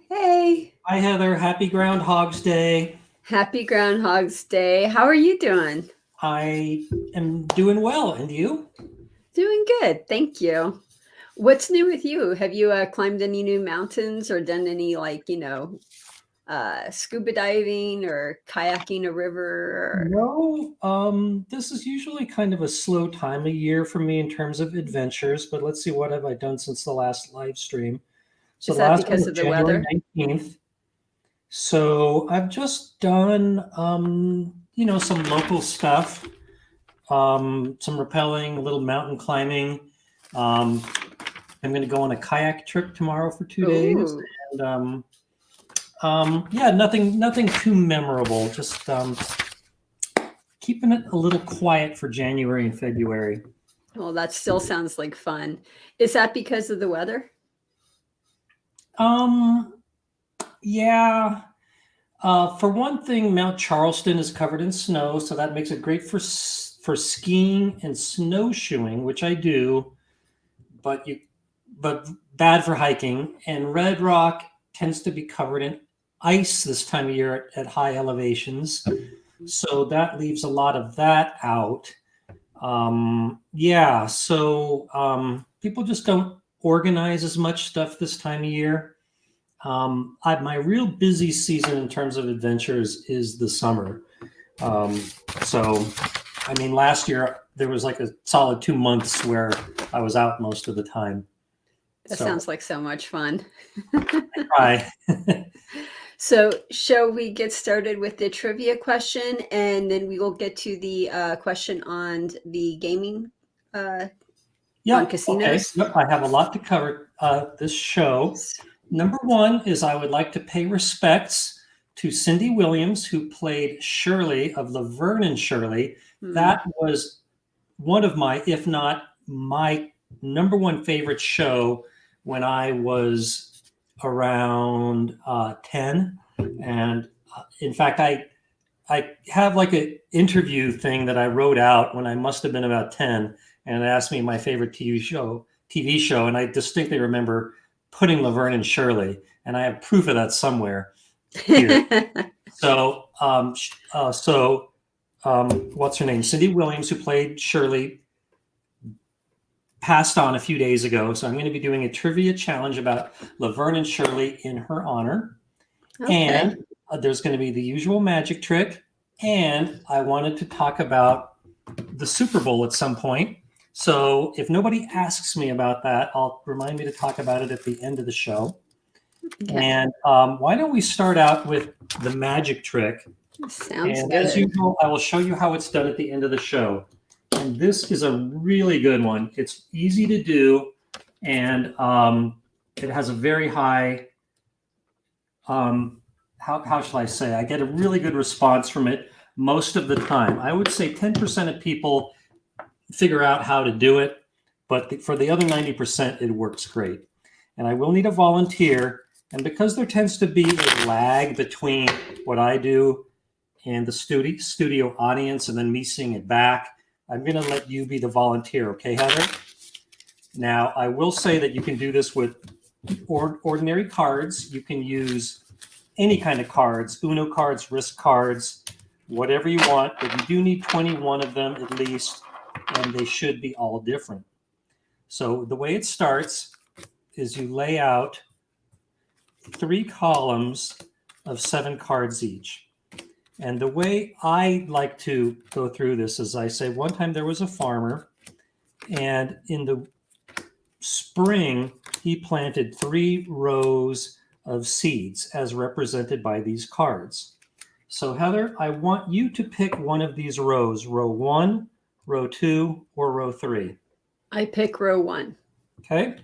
Hey, Hi, Heather. Happy Groundhog's Day. happy Groundhog's Day. How are you doing? I am doing well. And you? Doing good, thank you. What's new with you? Have you climbed any new mountains or done any scuba diving or kayaking a river? No, this is usually kind of a slow time of year for me in terms of adventures, but let's see, what have I done since the last live stream? So Is the that last one because was of the January weather? 19th. So I've just done, some local stuff, some rappelling, a little mountain climbing. Um, I'm going to go on a kayak trip tomorrow for 2 days. Oh, And yeah, nothing too memorable. Just keeping it a little quiet for January and February. well, that still sounds like fun. Is that because of the weather? Um, yeah. For one thing, Mount Charleston is covered in snow, so that makes it great for skiing and snowshoeing, which I do. But but bad for hiking. And Red Rock tends to be covered in ice this time of year at high elevations. So that leaves a lot of that out. Yeah, so people just don't organize as much stuff this time of year. My real busy season in terms of adventures is the summer. Um, so, I mean, last year there was like a solid 2 months where I was out most of the time. That So sounds like so much fun. I So, shall we get started with the trivia question and then we will get to the question on the gaming uh, on Yep. Okay. casinos? Yep. I have a lot to cover this show. Number one is I would like to pay respects to Cindy Williams, who played Shirley of Laverne and Shirley. Hmm. That was one of my, if not my number one favorite show when I was around 10. And in fact, I have like an interview thing that I wrote out when I must have been about 10, and it asked me my favorite TV show, and I distinctly remember putting Laverne and Shirley, and I have proof of that somewhere here. So, what's her name? Cindy Williams, who played Shirley, passed on a few days ago. So I'm going to be doing a trivia challenge about Laverne and Shirley in her honor. Okay. And there's going to be the usual magic trick. And I wanted to talk about the Super Bowl at some point. So if nobody asks me about that, I'll remind me to talk about it at the end of the show. Okay. And why don't we start out with the magic trick? Sounds And as good. usual, I will show you how it's done at the end of the show. And this is a really good one. It's easy to do, and it has a very high, how shall I say? I get a really good response from it most of the time. I would say 10% of people figure out how to do it, but for the other 90%, it works great. And I will need a volunteer. And because there tends to be a lag between what I do and the studio audience and then me seeing it back, I'm going to let you be the volunteer. Okay, Heather? Now, I will say that you can do this with ordinary cards. You can use any kind of cards, Uno cards, Risk cards, whatever you want, but you do need 21 of them at least, and they should be all different. So the way it starts is you lay out 3 columns of 7 cards each. And the way I like to go through this is I say, one time there was a farmer, and in the spring, he planted 3 rows of seeds as represented by these cards. So, Heather, I want you to pick one of these rows, row 1, row 2, or row 3. I pick row one. Okay?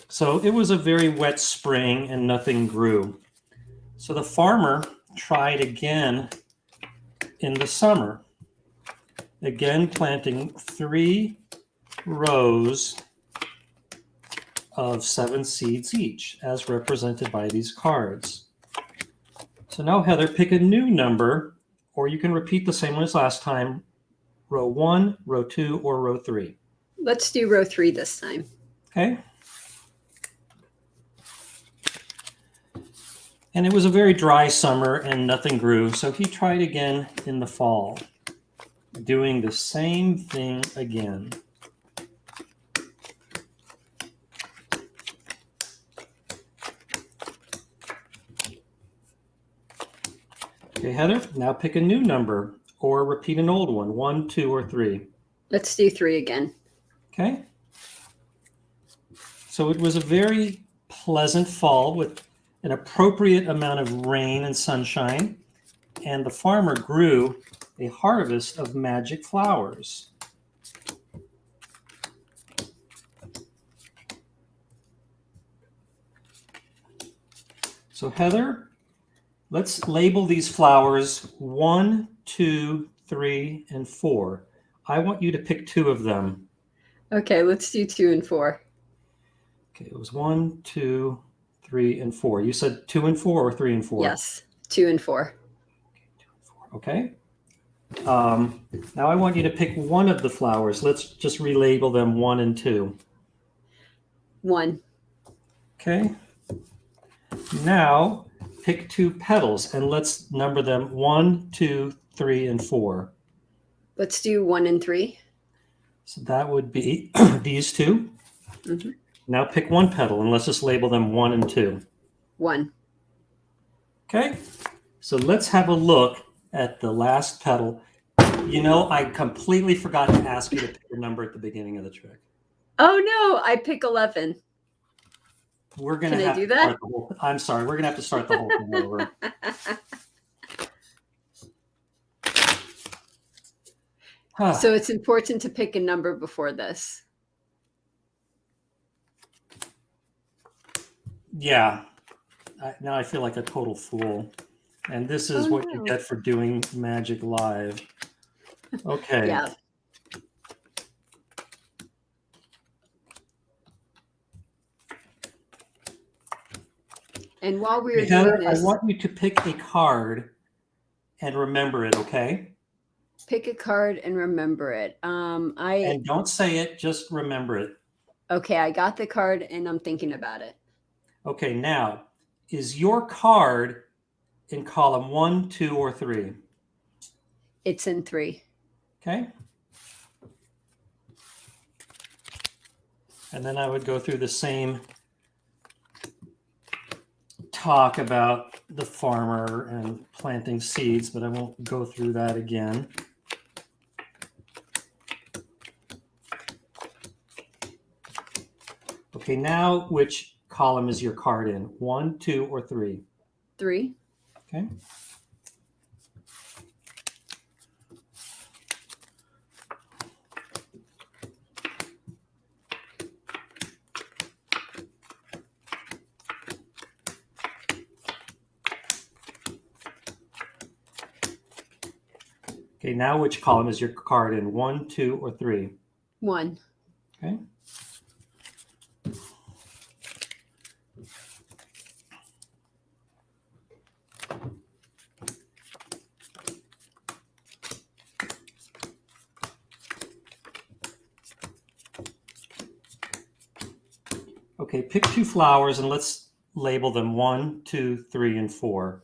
So it was a very wet spring and nothing grew. So the farmer tried again in the summer, again planting 3 rows of 7 seeds each, as represented by these cards. So now, Heather, pick a new number, or you can repeat the same one as last time, row 1, row 2, or row 3. Let's do row three this time. Okay? And it was a very dry summer and nothing grew. So he tried again in the fall, doing the same thing again. Okay, Heather, now pick a new number or repeat an old one, 1, 2, or 3. Let's do 3 again. Okay. So it was a very pleasant fall with an appropriate amount of rain and sunshine, and the farmer grew a harvest of magic flowers. So Heather, let's label these flowers 1, 2, 3, and 4. I want you to pick 2 of them. Okay, let's do 2 and 4. Okay, it was 1, 2, 3, and 4. You said 2 and 4 or 3 and 4? Yes, 2 and 4. Okay. Now I want you to pick one of the flowers. Let's just relabel them 1 and 2. 1. Okay. Now pick 2 petals and let's number them 1, 2, 3, and 4. Let's do 1 and 3. So that would be these 2. Mm-hmm. Now pick 1 petal and let's just label them 1 and 2. 1. Okay. So let's have a look at the last petal. You know, I completely forgot to ask you to pick a number at the beginning of the trick. Oh no, I pick 11. We're gonna Can I have do to that? start the whole, I'm sorry, we're gonna have to start the whole thing over. So it's important to pick a number before this. Yeah. Now I feel like a total fool. And this is what you get for doing Magic Live. Okay. Yeah. And while we were Heather, doing this, I want you to pick a card and remember it, okay? pick a card and remember it. And don't say it, just remember it. Okay, I got the card and I'm thinking about it. Okay, now, is your card in column 1, 2, or 3? It's in 3. Okay. And then I would go through the same talk about the farmer and planting seeds, but I won't go through that again. Okay, now which column is your card in? 1, 2, or 3? 3. Okay. Okay, now which column is your card in? 1, 2, or 3? 1. Okay. Okay, pick 2 flowers and let's label them 1, 2, 3, and 4.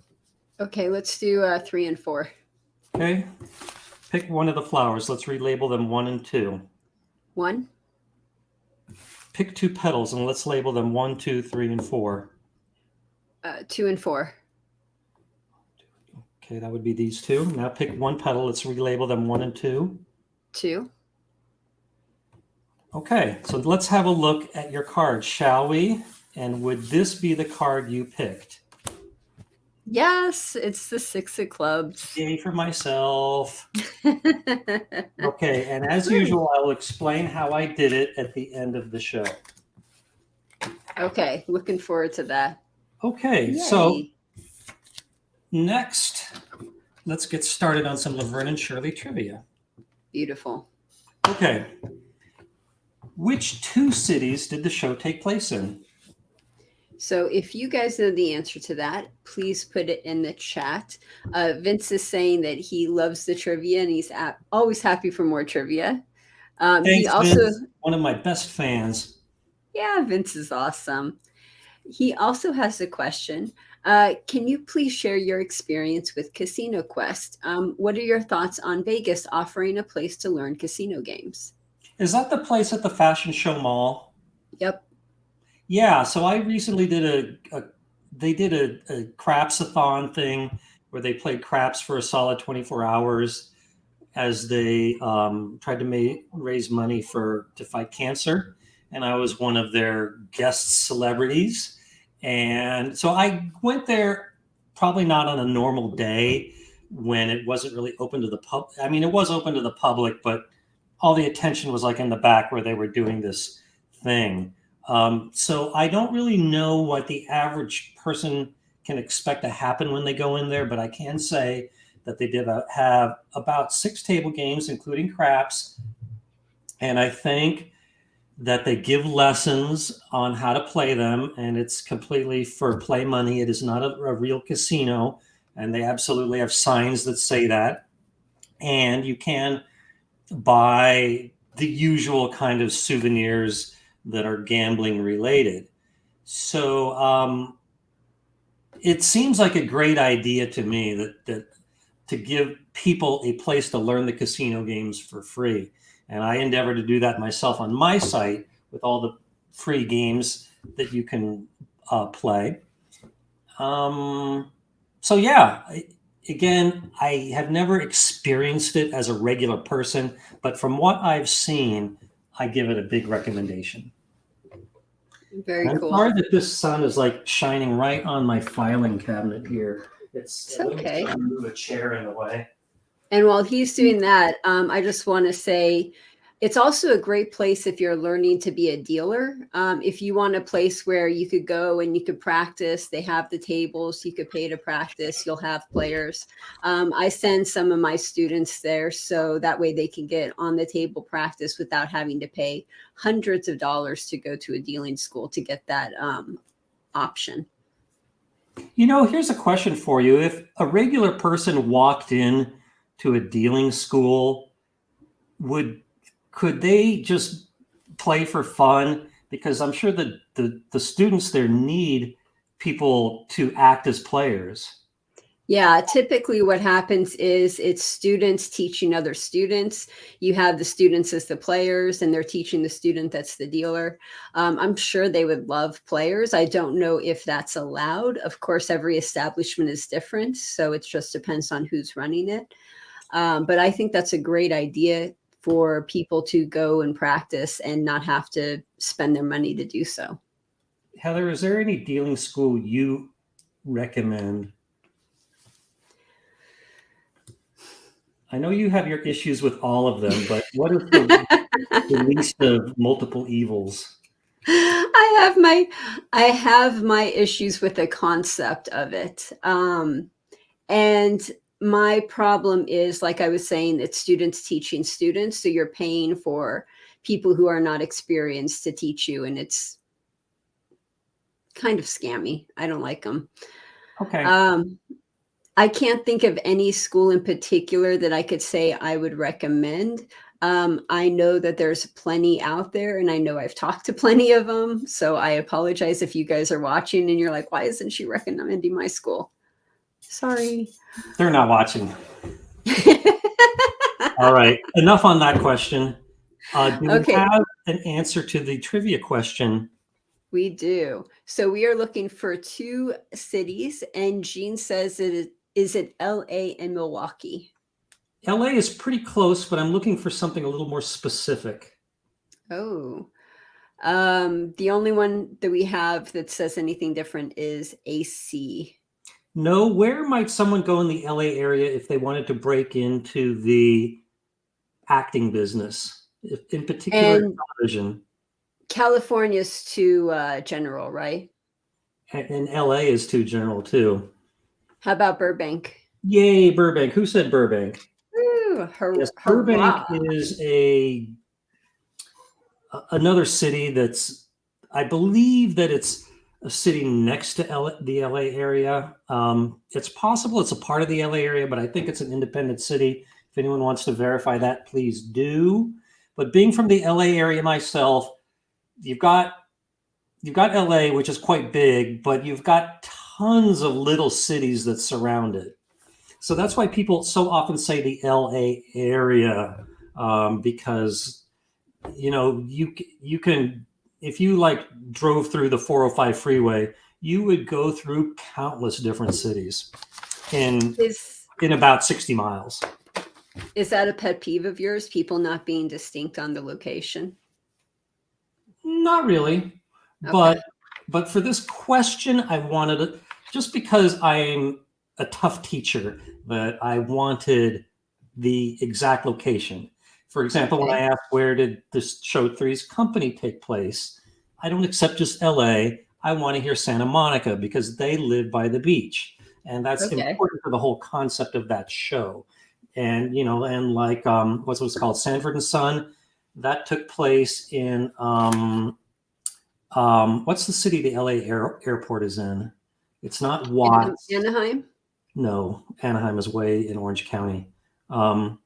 Okay, let's do 3 and 4. Okay. Pick one of the flowers. Let's relabel them 1 and 2. 1. Pick 2 petals and let's label them 1, 2, 3, and 4. 2 and 4. Okay, that would be these 2. Now pick 1 petal. Let's relabel them 1 and 2. 2. Okay, so let's have a look at your card, shall we? And would this be the card you picked? Yes, it's the 6 of clubs. Yay for myself. Okay, and as usual, I'll explain how I did it at the end of the show. Okay, looking forward to that. Okay, Yay. so next, let's get started on some Laverne and Shirley trivia. Beautiful. Okay, which 2 cities did the show take place in? So if you guys know the answer to that, please put it in the chat. Vince is saying that he loves the trivia and he's always happy for more trivia. Thanks, He also, Vince, one of my best fans. yeah, Vince is awesome. He also has a question. Can you please share your experience with Casino Quest? What are your thoughts on Vegas offering a place to learn casino games? Is that the place at the Fashion Show Mall? Yep. Yeah, so I recently did they did a crapsathon thing where they played craps for a solid 24 hours as they tried to raise money to fight cancer, and I was one of their guest celebrities. And so I went there probably not on a normal day when it wasn't really open to the public. I mean, it was open to the public, but all the attention was like in the back where they were doing this thing. So I don't really know what the average person can expect to happen when they go in there, but I can say that they did have about 6 table games, including craps. And I think that they give lessons on how to play them, and it's completely for play money. It is not a real casino, and they absolutely have signs that say that. And you can buy the usual kind of souvenirs that are gambling related. So it seems like a great idea to me that to give people a place to learn the casino games for free. And I endeavor to do that myself on my site with all the free games that you can play. So yeah, again, I have never experienced it as a regular person, but from what I've seen, I give it a big recommendation. Very I'm cool. sorry that this sun is like shining right on my filing cabinet here. It's okay. Let me move a chair in the way. And while he's doing that, I just want to say it's also a great place if you're learning to be a dealer. If you want a place where you could go and you could practice, they have the tables, you could pay to practice, you'll have players. I send some of my students there so that way they can get on the table practice without having to pay hundreds of dollars to go to a dealing school to get that option. You know, here's a question for you. If a regular person walked in to a dealing school, could they just play for fun? Because I'm sure that the students there need people to act as players. Yeah, typically what happens is it's students teaching other students. You have the students as the players, and they're teaching the student that's the dealer. I'm sure they would love players. I don't know if that's allowed. Of course, every establishment is different, so it just depends on who's running it. But I think that's a great idea for people to go and practice and not have to spend their money to do so. Heather, is there any dealing school you recommend? I know you have your issues with all of them, but what is the least of multiple evils? I have my issues with the concept of it. And my problem is, like I was saying, it's students teaching students. So you're paying for people who are not experienced to teach you. And it's kind of scammy. I don't like them. Okay. I can't think of any school in particular that I could say I would recommend. I know that there's plenty out there, and I know I've talked to plenty of them. So I apologize if you guys are watching and you're like, why isn't she recommending my school? Sorry. They're not watching. All right. Enough on that question. Do we have an answer to the trivia question? We do. So we are looking for 2 cities, and Jean says is it LA and Milwaukee? LA is pretty close, but I'm looking for something a little more specific. Oh, the only one that we have that says anything different is AC. No, where might someone go in the LA area if they wanted to break into the acting business, in particular television? California's too general, right? And LA is too general too. How about Burbank? Yay, Burbank. Who said Burbank? Ooh, Yes, Burbank is another city that's, I believe that it's a city next to the LA area. It's possible it's a part of the LA area, but I think it's an independent city. If anyone wants to verify that, please do. But being from the LA area myself, you've got you've got LA, which is quite big, but you've got tons of little cities that surround it. So that's why people so often say the LA area, because you can, if you like drove through the 405 freeway, you would go through countless different cities in Is about 60 miles. is that a pet peeve of yours? People not being distinct on the location? Not really, Okay. but for this question, I wanted it just because I'm a tough teacher that I wanted the exact location. For example, when I Okay. asked where did this show three's company take place, I don't accept just LA. I want to hear Santa Monica because they live by the beach. And that's Okay. important for the whole concept of that show. And and like what's what's called Sanford and Son, that took place in what's the city the LA airport is in? It's not Watts. Anaheim? No, Anaheim is way in Orange County. Um,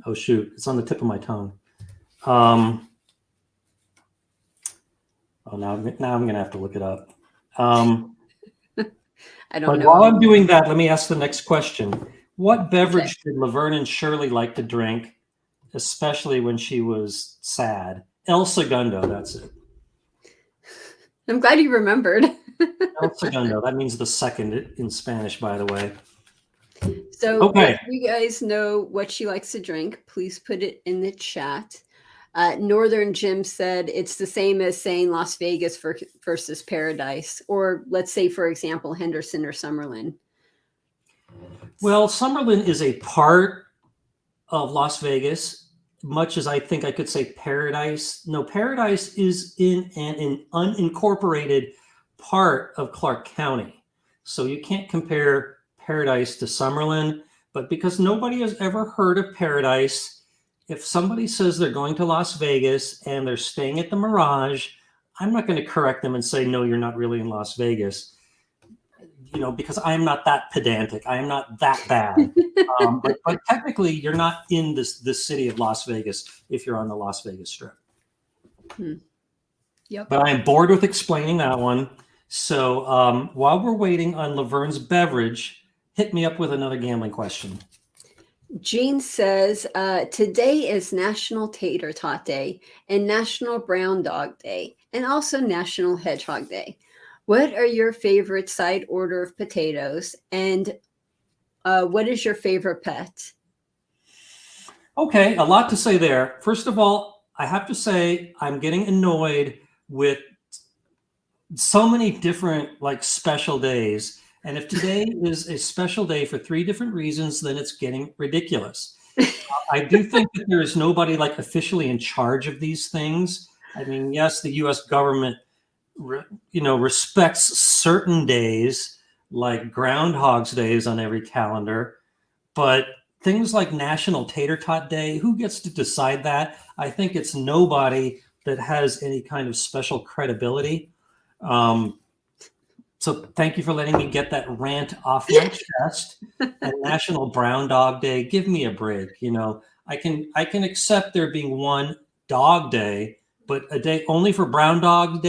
oh shoot, it's on the tip of my tongue. Oh, now I'm gonna have to look it up. I don't But know. while I'm doing that, let me ask the next question. What Okay. beverage did Laverne and Shirley like to drink, especially when she was sad? El Segundo, that's it. I'm glad you remembered. El Segundo, that means the second in Spanish, by the way. So Okay. if you guys know what she likes to drink, please put it in the chat. Northern Jim said it's the same as saying Las Vegas versus Paradise, or let's say, for example, Henderson or Summerlin. Well, Summerlin is a part of Las Vegas, much as I think I could say Paradise. No, Paradise is in an unincorporated part of Clark County. So you can't compare Paradise to Summerlin. But because nobody has ever heard of Paradise, if somebody says they're going to Las Vegas and they're staying at the Mirage, I'm not going to correct them and say, no, you're not really in Las Vegas. Because I am not that pedantic. I am not that bad. But technically, you're not in this city of Las Vegas if you're on the Las Vegas Strip. Yep. But I am bored with explaining that one. So while we're waiting on Laverne's beverage, hit me up with another gambling question. Jean says, today is National Tater Tot Day and National Brown Dog Day and also National Hedgehog Day. What are your favorite side order of potatoes? And what is your favorite pet? Okay, a lot to say there. First of all, I have to say I'm getting annoyed with so many different like special days. And if today is a special day for 3 different reasons, then it's getting ridiculous. I do think that there is nobody like officially in charge of these things. I mean, yes, the U.S. government respects certain days like Groundhog's Days on every calendar, but things like National Tater Tot Day, who gets to decide that? I think it's nobody that has any kind of special credibility. So thank you for letting me get that rant off my chest. And National Brown Dog Day, give me a break. I can accept there being one dog day, but a day only for brown dogs,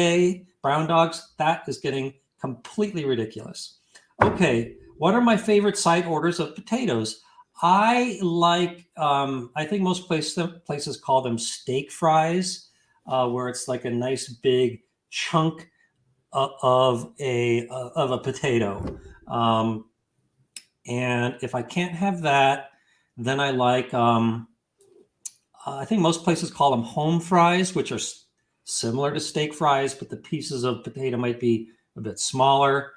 that is getting completely ridiculous. Okay, what are my favorite side orders of potatoes? I like, I think most places call them steak fries, where it's like a nice big chunk of a potato. And if I can't have that, then I like, I think most places call them home fries, which are similar to steak fries, but the pieces of potato might be a bit smaller.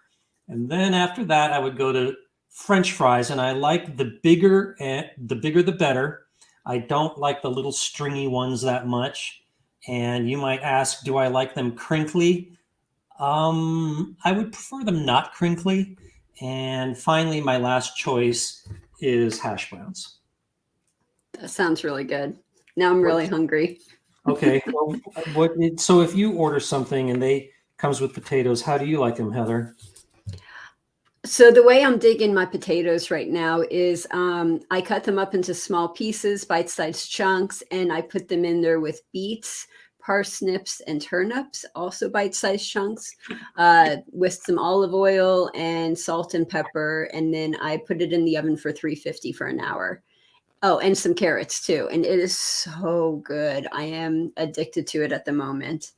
And then after that, I would go to French fries, and I like the bigger the better. I don't like the little stringy ones that much. And you might ask, do I like them crinkly? I would prefer them not crinkly. And finally, my last choice is hash browns. That sounds really good. Now I'm really hungry. Okay. Well, so if you order something and they comes with potatoes, how do you like them, Heather? So the way I'm digging my potatoes right now is I cut them up into small pieces, bite-sized chunks, and I put them in there with beets, parsnips and turnips, also bite-sized chunks, with some olive oil and salt and pepper. And then I put it in the oven for 350 for an hour. Oh, and some carrots too. And it is so good. I am addicted to it at the moment.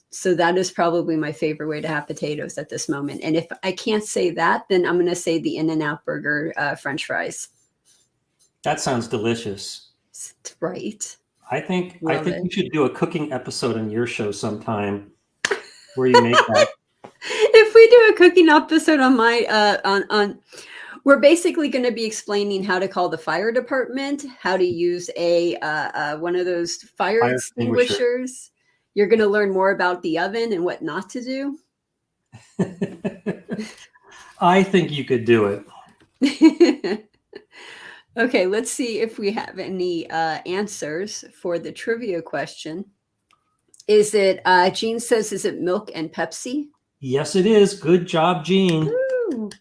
So that is probably my favorite way to have potatoes at this moment. And if I can't say that, then I'm going to say the In-N-Out Burger French fries. That sounds delicious. Right. I think Love it. you should do a cooking episode on your show sometime where you make that. If we do a cooking episode on my on we're basically going to be explaining how to call the fire department, how to use a one of those fire extinguishers. You're going to learn more about the oven and what not to do. I think you could do it. Okay, let's see if we have any answers for the trivia question. Is it, Jean says, is it milk and Pepsi? Yes, it is. Good job, Jean. Ooh,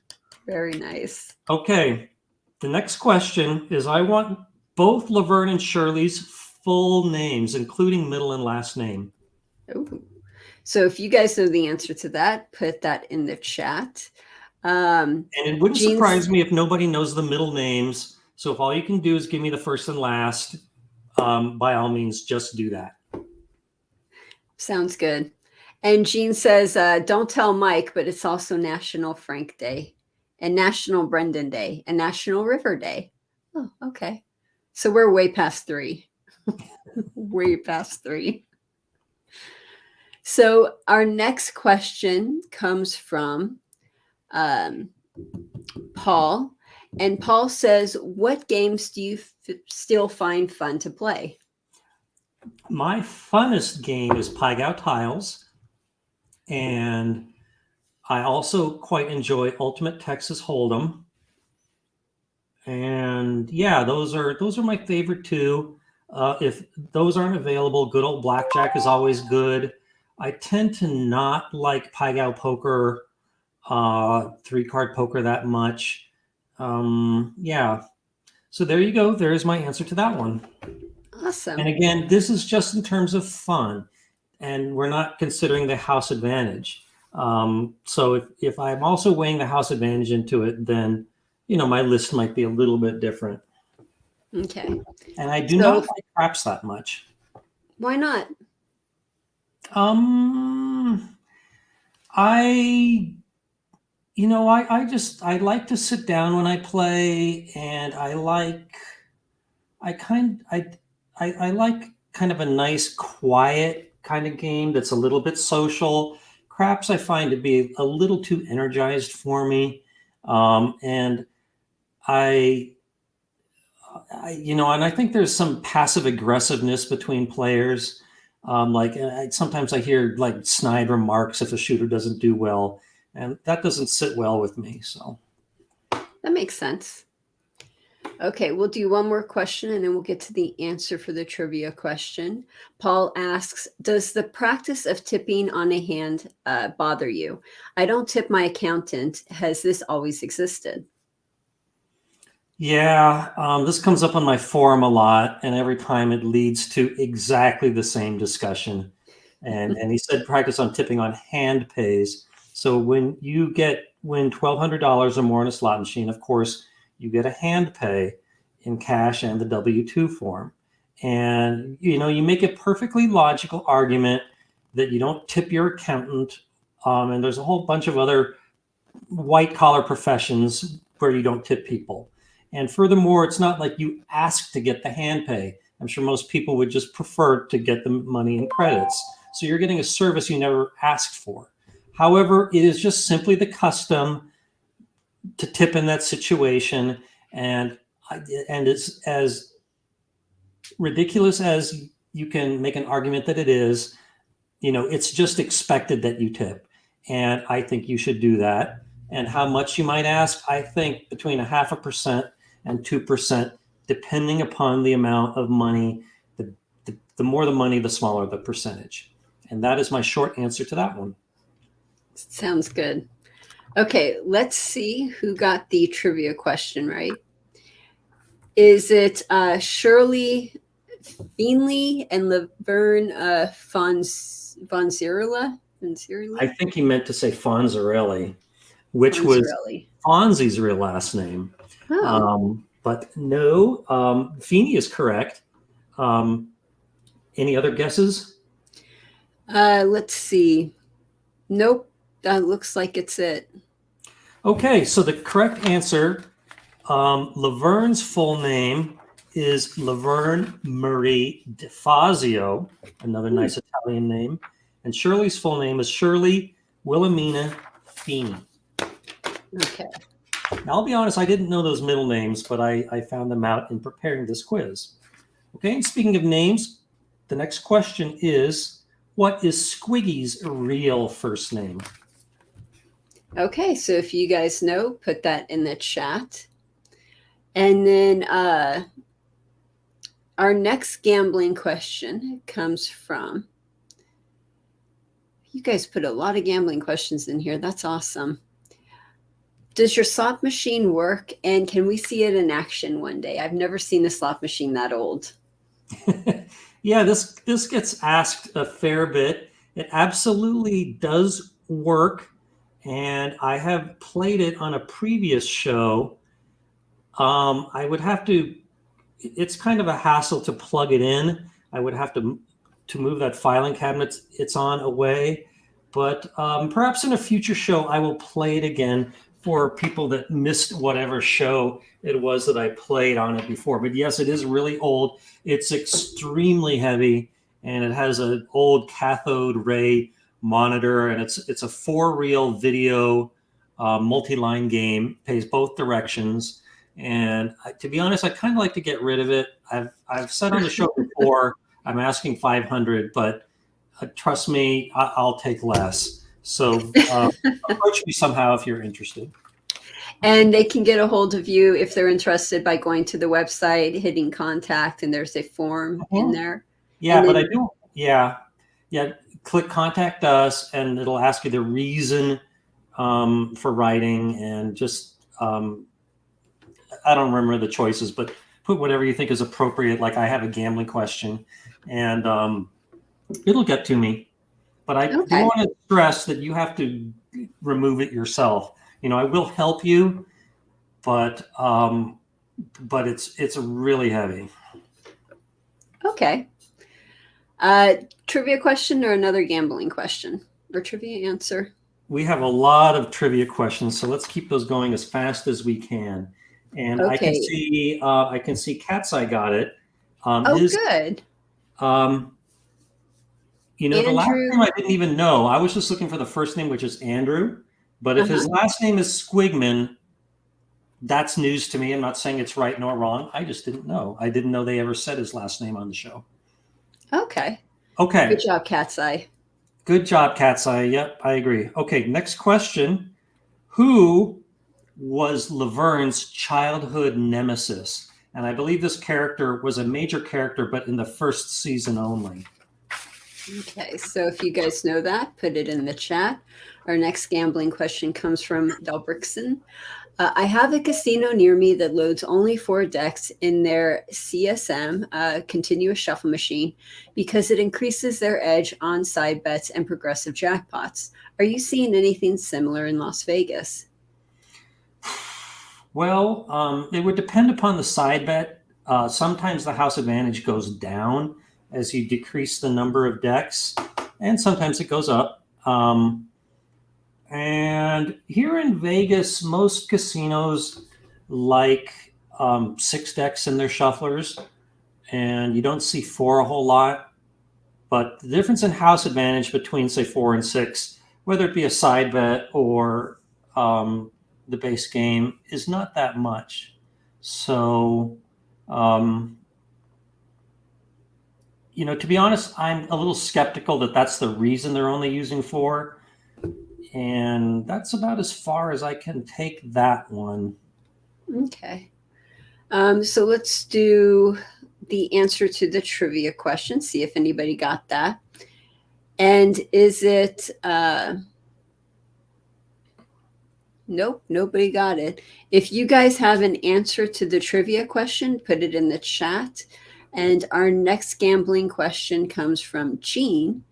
very nice. Okay, the next question is, I want both Laverne and Shirley's full names, including middle and last name. Ooh. So if you guys know the answer to that, put that in the chat. And it wouldn't surprise me if nobody knows the middle names. So if all you can do is give me the first and last, by all means, just do that. Sounds good. And Jean says, don't tell Mike, but it's also National Frank Day and National Brendan Day and National River Day. Oh, okay. So we're way past 3. Way past 3. So our next question comes from Paul. And Paul says, what games do you still find fun to play? My funnest game is Pai Gow Tiles. And I also quite enjoy Ultimate Texas Hold'em. And yeah, those are my favorite two. If those aren't available, good old Blackjack is always good. I tend to not like Pai Gow Poker, 3-card poker that much. Yeah. So there you go. There's my answer to that one. Awesome. And again, this is just in terms of fun, and we're not considering the house advantage. So if I'm also weighing the house advantage into it, then, my list might be a little bit different. Okay. And I do not like craps that much. Why not? I like to sit down when I play, and I like kind of a nice, quiet kind of game that's a little bit social. Craps I find to be a little too energized for me, and and I think there's some passive aggressiveness between players. Sometimes I hear like snide remarks if a shooter doesn't do well, and that doesn't sit well with me. So that makes sense. Okay, we'll do one more question and then we'll get to the answer for the trivia question. Paul asks, does the practice of tipping on a hand bother you? I don't tip my accountant. Has this always existed? Yeah, this comes up on my forum a lot, and every time it leads to exactly the same discussion. And he said practice on tipping on hand pays. So when you win $1,200 or more in a slot machine, of course, you get a hand pay in cash and the W-2 form. And, you make a perfectly logical argument that you don't tip your accountant. And there's a whole bunch of other white collar professions where you don't tip people. And furthermore, it's not like you ask to get the hand pay. I'm sure most people would just prefer to get the money in credits. So you're getting a service you never asked for. However, it is just simply the custom to tip in that situation. And it's as ridiculous as you can make an argument that it is, it's just expected that you tip. And I think you should do that. And how much you might ask, I think between 0.5% and 2%, depending upon the amount of money. The more the money, the smaller the percentage. And that is my short answer to that one. Sounds good. Okay, let's see who got the trivia question right. Is it Shirley Beanley and Laverne von Zirla. I think he meant to say Fonzarelli, which was Fonzie's real last name. Oh. But no, Feeney is correct. Any other guesses? Let's see. Nope. That looks like it's it. Okay, so the correct answer, Laverne's full name is Laverne Marie De Fazio, another nice Italian name. And Shirley's full name is Shirley Wilhelmina Feeney. Okay. Now, I'll be honest, I didn't know those middle names, but I found them out in preparing this quiz. Okay, and speaking of names, the next question is, what is Squiggy's real first name? Okay, so if you guys know, put that in the chat. And then our next gambling question comes from, you guys put a lot of gambling questions in here. That's awesome. Does your slot machine work, and can we see it in action one day? I've never seen a slot machine that old. Yeah, this gets asked a fair bit. It absolutely does work, and I have played it on a previous show. I would have to, it's kind of a hassle to plug it in. I would have to move that filing cabinet it's on away. But perhaps in a future show, I will play it again for people that missed whatever show it was that I played on it before. But yes, it is really old. It's extremely heavy, and it has an old cathode ray monitor, and it's a 4-reel video multi-line game, plays both directions. And to be honest, I kind of like to get rid of it. I've said on the show before, I'm asking 500, but trust me, I'll take less. So approach me somehow if you're interested. And they can get a hold of you if they're interested by going to the website, hitting contact, and there's a form in there. Yeah, but I do. Yeah. Click contact us, and it'll ask you the reason for writing, and just I don't remember the choices, but put whatever you think is appropriate. Like I have a gambling question, and it'll get to me. But I do want to stress that you have to remove it yourself. You know, I will help you, but it's really heavy. Okay. Trivia question or another gambling question or trivia answer? We have a lot of trivia questions, so let's keep those going as fast as we can. And I can see Cat's Eye got it. Good. You know, Andrew, the last name I didn't even know. I was just looking for the first name, which is Andrew. But if his last name is Squigman, that's news to me. I'm not saying it's right nor wrong. I just didn't know. I didn't know they ever said his last name on the show. Okay. Good job, Cat's Eye. Good job, Cat's Eye. Yep, I agree. Okay, next question. Who was Laverne's childhood nemesis? And I believe this character was a major character, but in the first season only. Okay, so if you guys know that, put it in the chat. Our next gambling question comes from Delbrickson. I have a casino near me that loads only 4 decks in their CSM, continuous shuffle machine, because it increases their edge on side bets and progressive jackpots. Are you seeing anything similar in Las Vegas? Well, it would depend upon the side bet. Sometimes the house advantage goes down as you decrease the number of decks, and sometimes it goes up. And here in Vegas, most casinos like 6 decks in their shufflers, and you don't see 4 a whole lot. But the difference in house advantage between, say, 4 and 6, whether it be a side bet or the base game, is not that much. So, you know, to be honest, I'm a little skeptical that that's the reason they're only using 4. And that's about as far as I can take that one. Okay. So let's do the answer to the trivia question, see if anybody got that. And is it... Nope, nobody got it. If you guys have an answer to the trivia question, put it in the chat. And our next gambling question comes from Jean.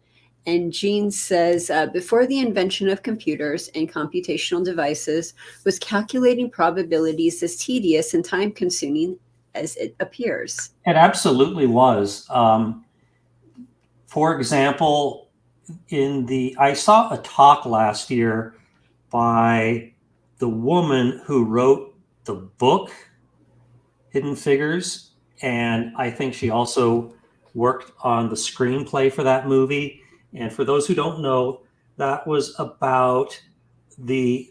And Jean says, before the invention of computers and computational devices, was calculating probabilities as tedious and time consuming as it appears? It absolutely was. For example, I saw a talk last year by the woman who wrote the book Hidden Figures, and I think she also worked on the screenplay for that movie. And for those who don't know, that was about the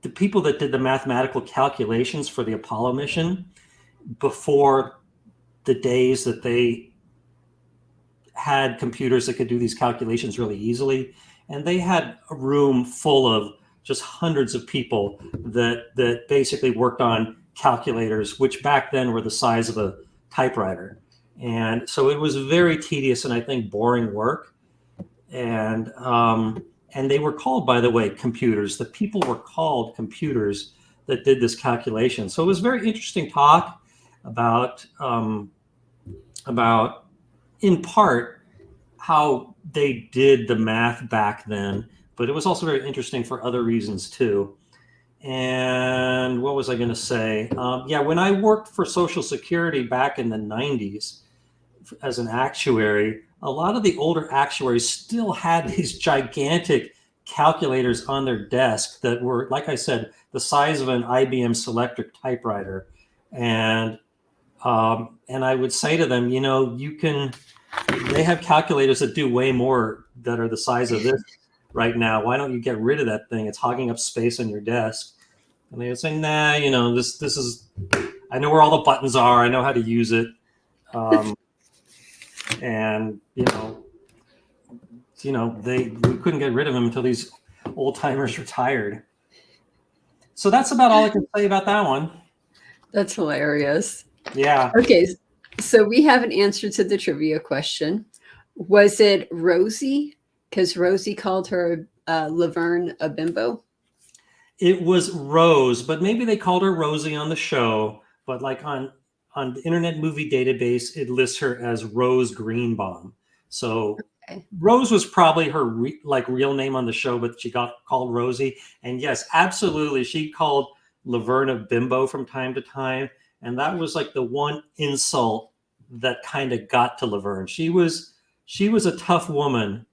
the people that did the mathematical calculations for the Apollo mission before the days that they had computers that could do these calculations really easily. And they had a room full of just hundreds of people that basically worked on calculators, which back then were the size of a typewriter. And so it was very tedious and I think boring work. And they were called, by the way, computers. The people were called computers that did this calculation. So it was very interesting talk about in part how they did the math back then, but it was also very interesting for other reasons too. And what was I going to say? Yeah, when I worked for Social Security back in the 90s as an actuary, a lot of the older actuaries still had these gigantic calculators on their desk that were, like I said, the size of an IBM Selectric typewriter. And I would say to them, they have calculators that do way more that are the size of this right now. Why don't you get rid of that thing? It's hogging up space on your desk. And they would say, nah, this is, I know where all the buttons are. I know how to use it. And we couldn't get rid of them until these old timers retired. So that's about all I can say about that one. That's hilarious. Yeah. Okay, so we have an answer to the trivia question. Was it Rosie? Because Rosie called her Laverne a bimbo. It was Rose, but maybe they called her Rosie on the show. But like on the Internet Movie Database, it lists her as Rose Greenbaum. So okay. Rose was probably her real name on the show, but she got called Rosie. And yes, absolutely, she called Laverne a bimbo from time to time. And that was like the one insult that kind of got to Laverne. She was a tough woman,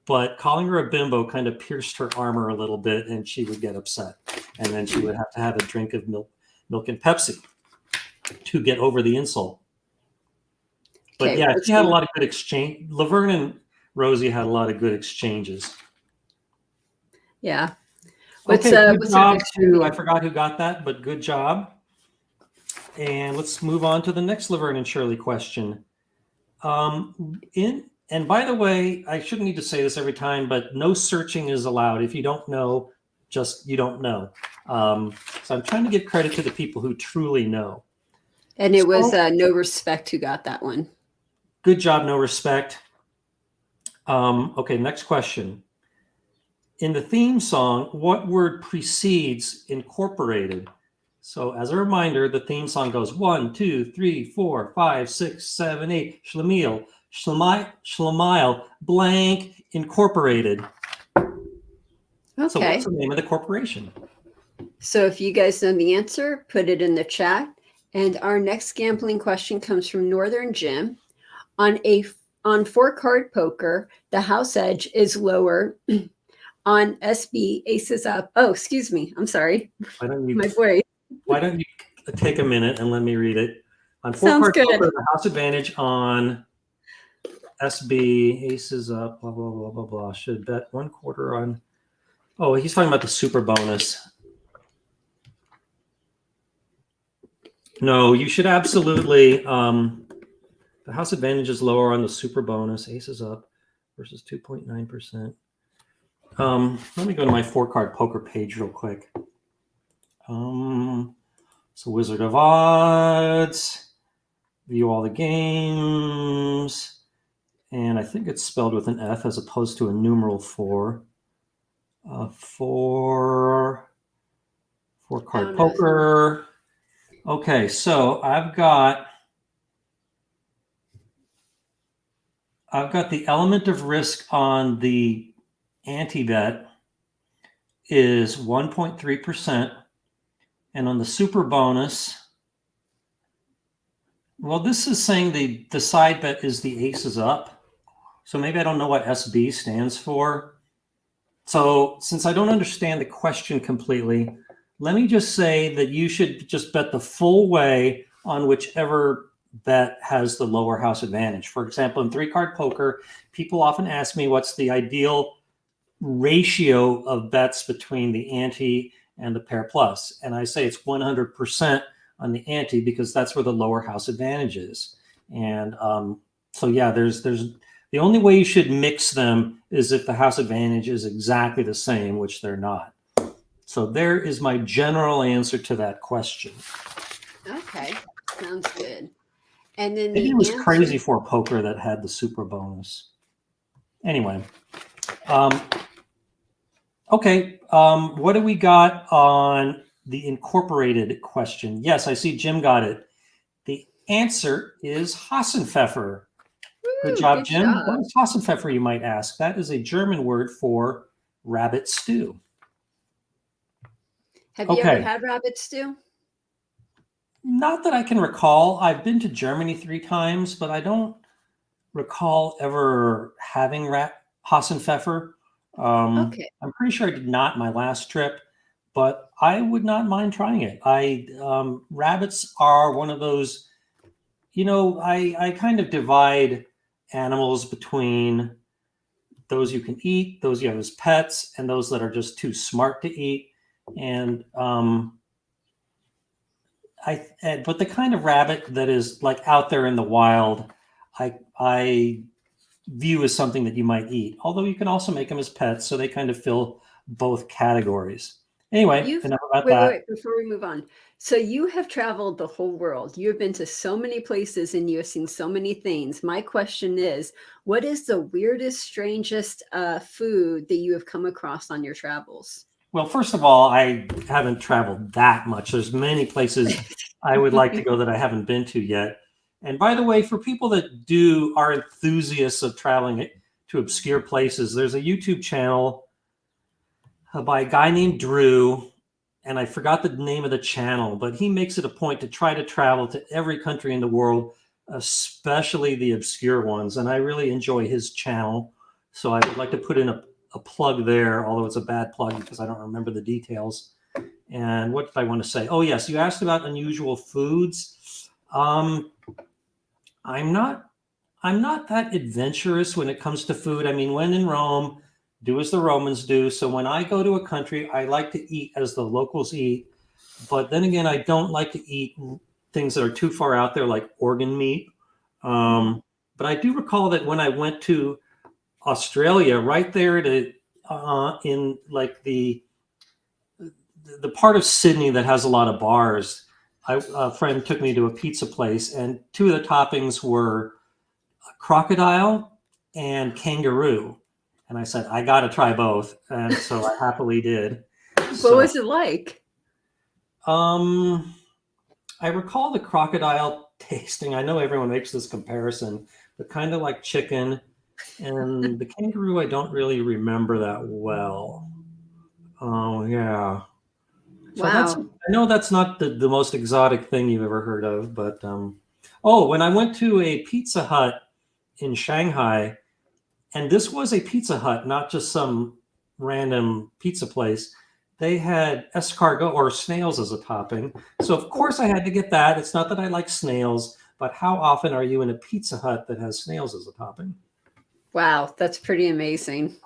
but calling her a bimbo kind of pierced her armor a little bit, and she would get upset. And then she would have to have a drink of milk and Pepsi to get over the insult. But okay, yeah, she had a lot of good exchange. Laverne and Rosie had a lot of good exchanges. Yeah. What's job too. I forgot who got that, but good job. And let's move on to the next Laverne and Shirley question. And by the way, I shouldn't need to say this every time, but no searching is allowed. If you don't know, you don't know. So I'm trying to give credit to the people who truly know. And it was No Respect who got that one. Good job, No Respect. Okay, next question. In the theme song, what word precedes incorporated? So as a reminder, the theme song goes 1, 2, 3, 4, 5, 6, 7, 8. Schlemiel, Schlemile, blank, incorporated. Okay. So what's the name of the corporation? So if you guys know the answer, put it in the chat. And our next gambling question comes from Northern Jim. On 4-card poker, the house edge is lower. On SB, aces up. Oh, excuse me. I'm sorry. My voice. Why don't you take a minute and let me read it? On 4-card poker, the house advantage on SB, aces up, blah, blah, blah, blah, blah. Should bet 1/4 on. Oh, he's talking about the super bonus. No, you should absolutely. The house advantage is lower on the super bonus. Aces up versus 2.9%. Let me go to my 4-card poker page real quick. So Wizard of Odds, view all the games, and I think it's spelled with an F as opposed to a numeral 4. 4-card poker. Okay, so I've got I've got the element of risk on the anti-bet is 1.3%. And on the super bonus, well, this is saying the side bet is the aces up. So maybe I don't know what SB stands for. So since I don't understand the question completely, let me just say that you should just bet the full way on whichever bet has the lower house advantage. For example, in 3-card poker, people often ask me what's the ideal ratio of bets between the ante and the pair plus. And I say it's 100% on the ante because that's where the lower house advantage is. And so yeah, there's the only way you should mix them is if the house advantage is exactly the same, which they're not. So there is my general answer to that question. Okay, sounds good. And then Maybe it was Crazy for Poker that had the super bonus. Anyway, okay, what do we got on the incorporated question? Yes, I see Jim got it. The answer is Hasenpfeffer. Good job, Jim. What is Hasenpfeffer, you might ask? That is a German word for rabbit stew. Have you ever had rabbit stew? Not that I can recall. I've been to Germany 3 times, but I don't recall ever having Hasenpfeffer. Okay. I'm pretty sure I did not my last trip, but I would not mind trying it. Rabbits are one of those, I kind of divide animals between those you can eat, those you have as pets, and those that are just too smart to eat. And but the kind of rabbit that is like out there in the wild, I view as something that you might eat. Although you can also make them as pets, so they kind of fill both categories. Anyway, enough about that. Wait, before we move on. So you have traveled the whole world. You've been to so many places and you have seen so many things. My question is, what is the weirdest, strangest food that you have come across on your travels? Well, first of all, I haven't traveled that much. There's many places I would like to go that I haven't been to yet. And by the way, for people that are enthusiasts of traveling to obscure places, there's a YouTube channel by a guy named Drew, and I forgot the name of the channel, but he makes it a point to try to travel to every country in the world, especially the obscure ones. And I really enjoy his channel. So I would like to put in a plug there, although it's a bad plug because I don't remember the details. And what did I want to say? Oh, yes, you asked about unusual foods. I'm not that adventurous when it comes to food. I mean, when in Rome, do as the Romans do. So when I go to a country, I like to eat as the locals eat. But then again, I don't like to eat things that are too far out there, like organ meat. But I do recall that when I went to Australia, right there in like the part of Sydney that has a lot of bars, a friend took me to a pizza place, and 2 of the toppings were crocodile and kangaroo. And I said, I got to try both. And so I happily did. What was it like? I recall the crocodile tasting. I know everyone makes this comparison, but kind of like chicken. And the kangaroo, I don't really remember that well. Oh, yeah. So wow. I know that's not the most exotic thing you've ever heard of, but when I went to a Pizza Hut in Shanghai, and this was a Pizza Hut, not just some random pizza place, they had escargot or snails as a topping. So of course I had to get that. It's not that I like snails, but how often are you in a Pizza Hut that has snails as a topping? Wow, that's pretty amazing.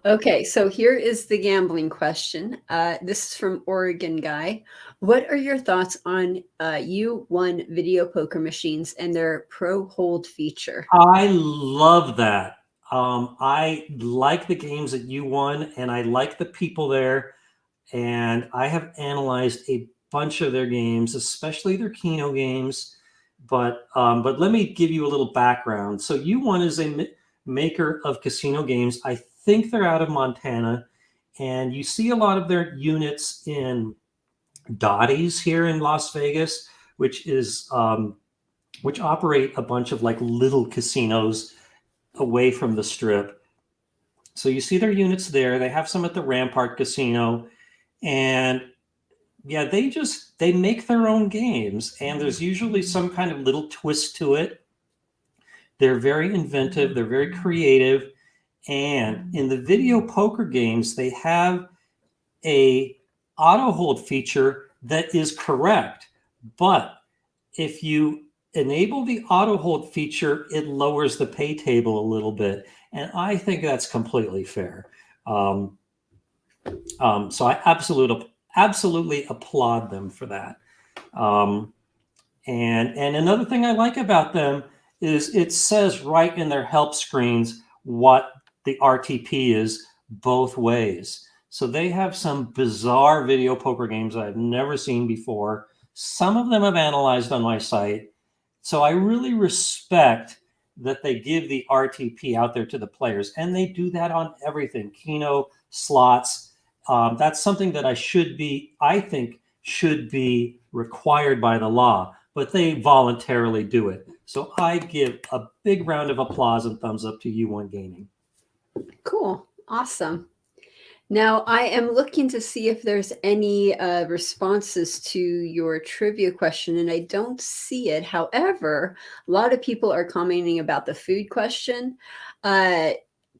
Okay, so here is the gambling question. This is from Oregon Guy. What are your thoughts on U1 video poker machines and their Pro Hold feature? I love that. I like the games at U1, and I like the people there. And I have analyzed a bunch of their games, especially their Keno games. But let me give you a little background. So U1 is a maker of casino games. I think they're out of Montana, and you see a lot of their units in Dottie's here in Las Vegas, which is which operate a bunch of like little casinos away from the strip. So you see their units there. They have some at the Rampart Casino, and yeah, they make their own games, and there's usually some kind of little twist to it. They're very inventive, they're very creative, and in the video poker games, they have a auto hold feature that is correct, but if you enable the auto hold feature, it lowers the pay table a little bit, and I think that's completely fair. So I absolutely applaud them for that. And another thing I like about them is it says right in their help screens what the RTP is both ways. So they have some bizarre video poker games I've never seen before. Some of them I've analyzed on my site. So I really respect that they give the RTP out there to the players, and they do that on everything, Keno, slots. That's something that I think should be required by the law, but they voluntarily do it. So I give a big round of applause and thumbs up to U1 Gaming. Cool. Awesome. Now, I am looking to see if there's any responses to your trivia question, and I don't see it. However, a lot of people are commenting about the food question.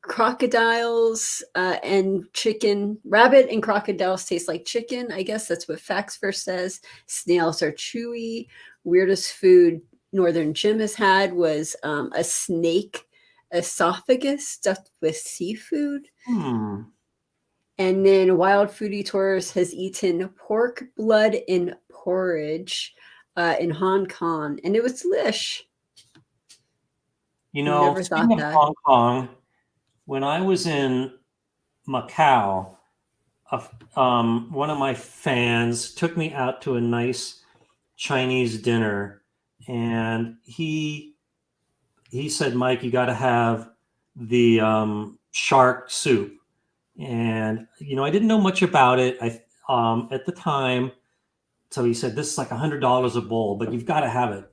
Crocodiles and chicken, rabbit and crocodiles taste like chicken. I guess that's what Faxfer says. Snails are chewy. Weirdest food Northern Jim has had was a snake esophagus stuffed with seafood. And then Wild Foodie Tours has eaten pork blood in porridge in Hong Kong, and it was delish. You know, Never thought speaking of that. Hong Kong, when I was in Macau, one of my fans took me out to a nice Chinese dinner, and he said, "Mike, you got to have the shark soup." And I didn't know much about it at the time. So he said, "This is like $100 a bowl, but you've got to have it.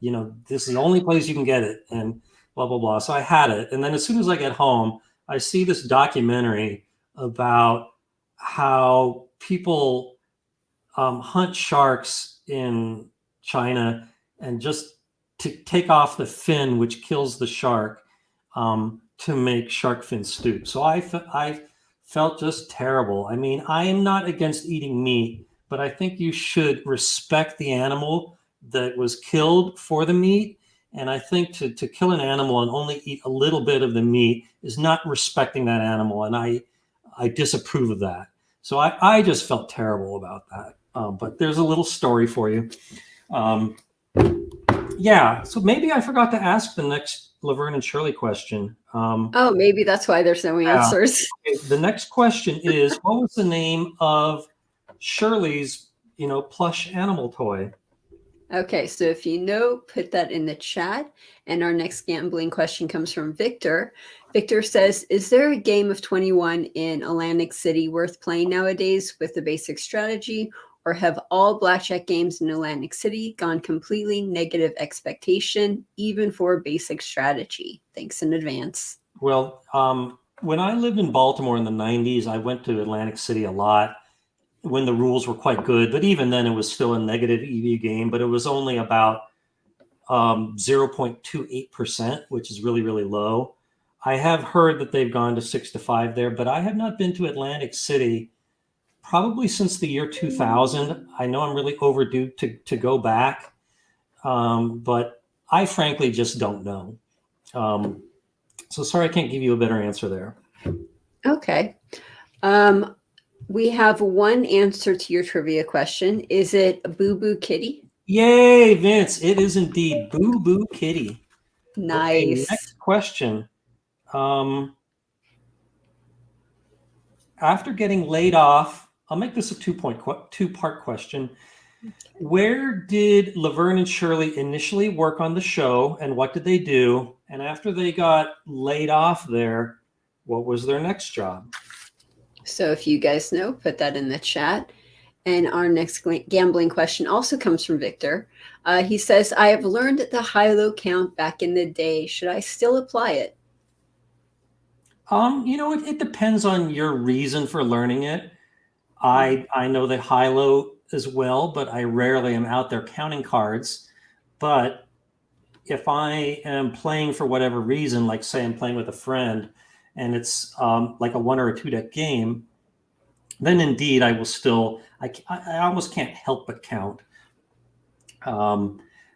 This is the only place you can get it." And blah blah blah. So I had it, and then as soon as I get home, I see this documentary about how people hunt sharks in China, and just to take off the fin, which kills the shark, to make shark fin stew. So I felt just terrible. I mean, I am not against eating meat, but I think you should respect the animal that was killed for the meat. And I think to kill an animal and only eat a little bit of the meat is not respecting that animal. And I disapprove of that. So I just felt terrible about that. But there's a little story for you. Yeah, so maybe I forgot to ask the next Laverne and Shirley question. Oh, maybe that's why there's no answers. Okay, the next question is, what was the name of Shirley's, plush animal toy? Okay, so if you know, put that in the chat. And our next gambling question comes from Victor. Victor says, is there a game of 21 in Atlantic City worth playing nowadays with the basic strategy? Or have all blackjack games in Atlantic City gone completely negative expectation, even for basic strategy? Thanks in advance. Well, when I lived in Baltimore in the 90s, I went to Atlantic City a lot when the rules were quite good. But even then, it was still a negative EV game, but it was only about 0.28%, which is really, really low. I have heard that they've gone to 6 to 5 there, but I have not been to Atlantic City probably since the year 2000. I know I'm really overdue to go back, but I frankly just don't know. So sorry, I can't give you a better answer there. Okay. We have one answer to your trivia question. Is it Boo Boo Kitty? Yay, Vince. It is indeed Boo Boo Kitty. Nice. Okay, next question. After getting laid off, I'll make this a two-part question. Okay. Where did Laverne and Shirley initially work on the show, and what did they do? And after they got laid off there, what was their next job? So if you guys know, put that in the chat. And our next gambling question also comes from Victor. He says, I have learned the high-low count back in the day. Should I still apply it? It depends on your reason for learning it. I know the high-low as well, but I rarely am out there counting cards. But if I am playing for whatever reason, like say I'm playing with a friend and it's like a 1 or a 2 deck game, then indeed I will still, I almost can't help but count.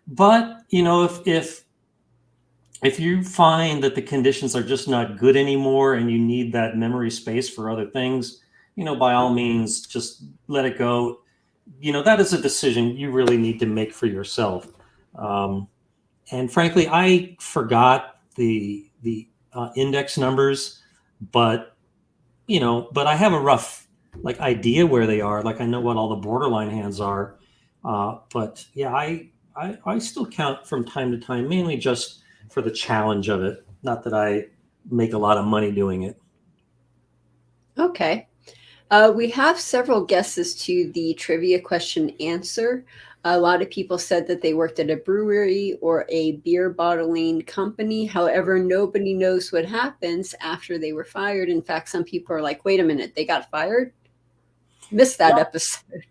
But if you find that the conditions are just not good anymore and you need that memory space for other things, by all means, just let it go. That is a decision you really need to make for yourself. And frankly, I forgot the index numbers, but I have a rough idea where they are. Like I know what all the borderline hands are. But yeah, I still count from time to time, mainly just for the challenge of it. Not that I make a lot of money doing it. Okay. We have several guesses to the trivia question answer. A lot of people said that they worked at a brewery or a beer bottling company. However, nobody knows what happens after they were fired. In fact, some people are like, wait a minute, they got fired? Missed that episode.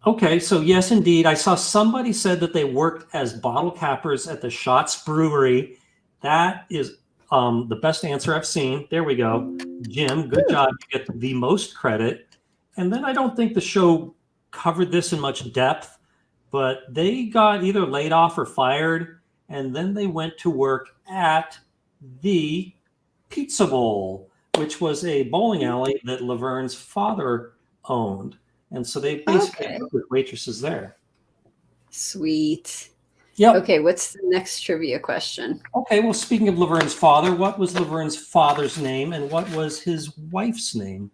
Okay, so yes, indeed. I saw somebody said that they worked as bottle cappers at the Schatz Brewery. That is the best answer I've seen. There we go. Jim, good job. You get the most credit. And then I don't think the show covered this in much depth, but they got either laid off or fired, and then they went to work at the Pizza Bowl, which was a bowling alley that Laverne's father owned. And so they basically worked with waitresses there. Sweet. Yep. Okay, what's the next trivia question? Okay, well, speaking of Laverne's father, what was Laverne's father's name and what was his wife's name?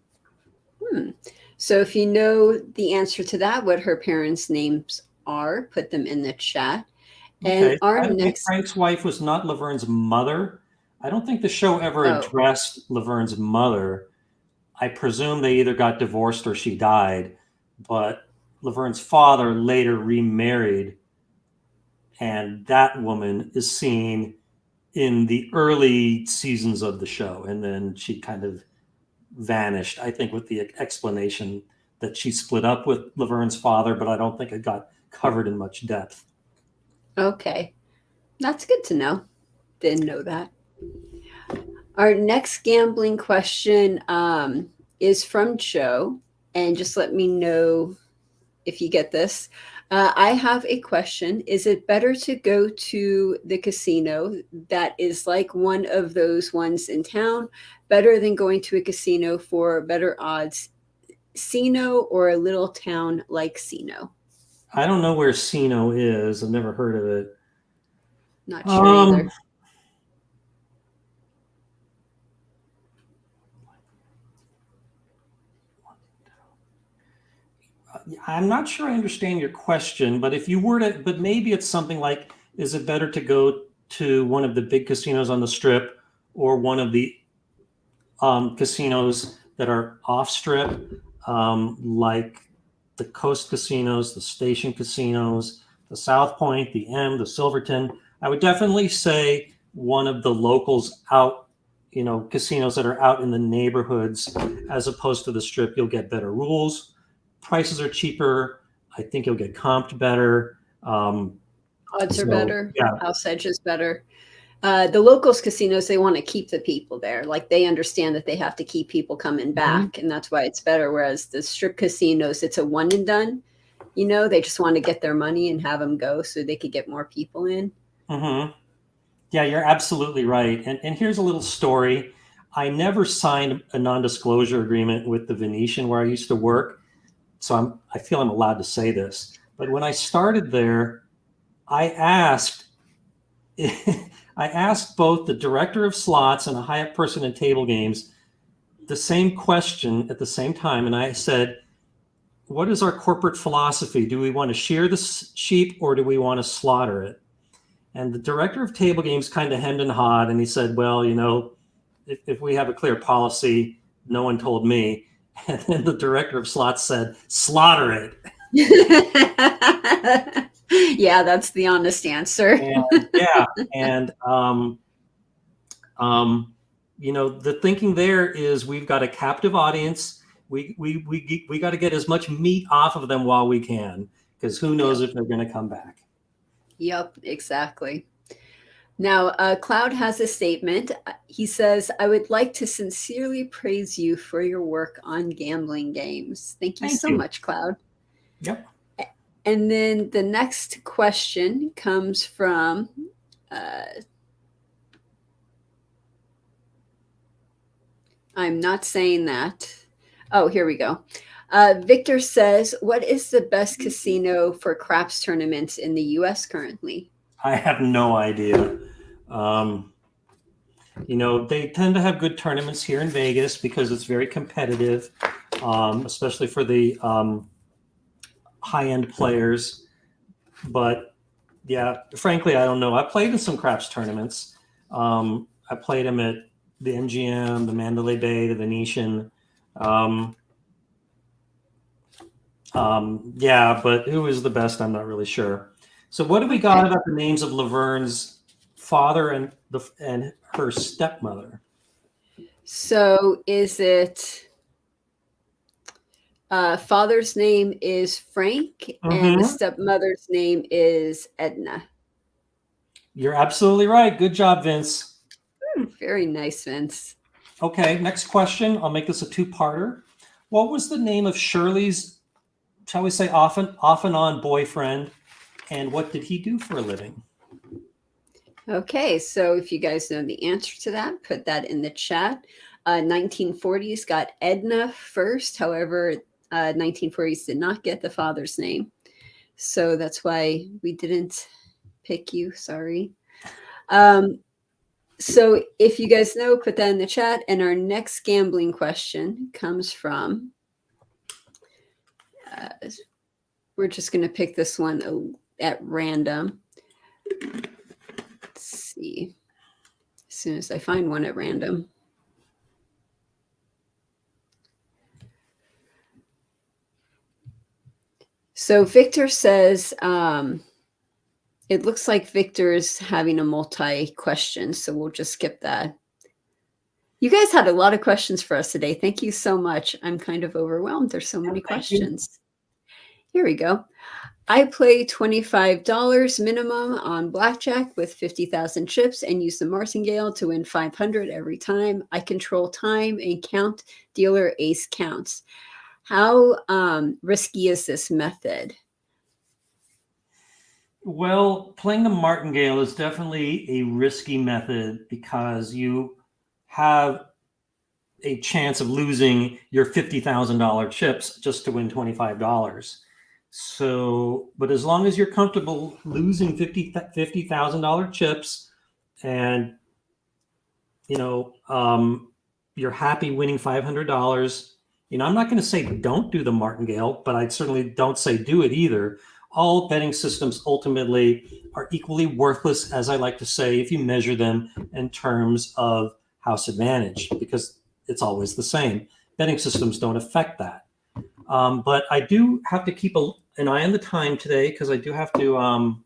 So if you know the answer to that, what her parents' names are, put them in the chat. Okay. And our I think next Frank's wife was not Laverne's mother. I don't think the show ever addressed Laverne's mother. I presume they either got divorced or she died, but Laverne's father later remarried, and that woman is seen in the early seasons of the show, and then she kind of vanished, I think, with the explanation that she split up with Laverne's father, but I don't think it got covered in much depth. Okay, that's good to know. Didn't know that. Our next gambling question is from Joe, and just let me know if you get this. I have a question. Is it better to go to the casino that is like one of those ones in town, better than going to a casino for better odds, Sino or a little town like Sino? I don't know where Sino is. I've never heard of it. Not sure either. I'm not sure I understand your question, but if you were to, but maybe it's something like, is it better to go to one of the big casinos on the strip or one of the casinos that are off strip, like the Coast casinos, the Station casinos, the South Point, the M, the Silverton? I would definitely say one of the locals out, casinos that are out in the neighborhoods, as opposed to the strip. You'll get better rules. Prices are cheaper. I think you'll get comped better. Odds are better. Yeah. House edge is better. The locals casinos, they want to keep the people there. Like they understand that they have to keep people coming back, and that's why it's better. Whereas the strip casinos, it's a one and done. They just want to get their money and have them go so they could get more people in. Mm-hmm. Yeah, you're absolutely right. And here's a little story. I never signed a non-disclosure agreement with the Venetian where I used to work. So I feel I'm allowed to say this. But when I started there, I asked both the director of slots and a high-up person in table games the same question at the same time. And I said, what is our corporate philosophy? Do we want to shear the sheep or do we want to slaughter it? And the director of table games kind of hemmed and hawed. And he said, well, if we have a clear policy, no one told me. And then the director of slots said, slaughter it. Yeah, that's the honest answer. And yeah, and the thinking there is we've got a captive audience. We got to get as much meat off of them while we can, because who knows if they're going to come back. Yep, exactly. Now, Cloud has a statement. He says, I would like to sincerely praise you for your work on gambling games. Thank you so much, Cloud. Yep. And then the next question comes from I'm not saying that. Oh, here we go. Victor says, what is the best casino for craps tournaments in the U.S. currently? I have no idea. They tend to have good tournaments here in Vegas because it's very competitive, especially for the high-end players. But yeah, frankly, I don't know. I played in some craps tournaments. I played them at the MGM, the Mandalay Bay, the Venetian. Yeah, but who is the best? I'm not really sure. So what do we got about the names of Laverne's father and her stepmother? So is it father's name is Frank and the stepmother's name is Edna? You're absolutely right. Good job, Vince. Very nice, Vince. Okay, next question. I'll make this a two-parter. What was the name of Shirley's, shall we say, off and on boyfriend, and what did he do for a living? Okay, so if you guys know the answer to that, put that in the chat. 1940s got Edna first. However, 1940s did not get the father's name. So that's why we didn't pick you. Sorry. So if you guys know, put that in the chat. And our next gambling question comes from, we're just going to pick this one at random. Let's see. As soon as I find one at random. So Victor says, it looks like Victor is having a multi-question, so we'll just skip that. You guys had a lot of questions for us today. Thank you so much. I'm kind of overwhelmed. There's so many questions. Here we go. I play $25 minimum on Blackjack with 50,000 chips and use the martingale to win 500 every time. I control time and count dealer ace counts. How risky is this method? Well, playing the martingale is definitely a risky method because you have a chance of losing your $50,000 chips just to win $25. So, but as long as you're comfortable losing $50,000 chips and, you're happy winning $500, I'm not going to say don't do the martingale, but I certainly don't say do it either. All betting systems ultimately are equally worthless, as I like to say, if you measure them in terms of house advantage, because it's always the same. Betting systems don't affect that. But I do have to keep an eye on the time today because I do have to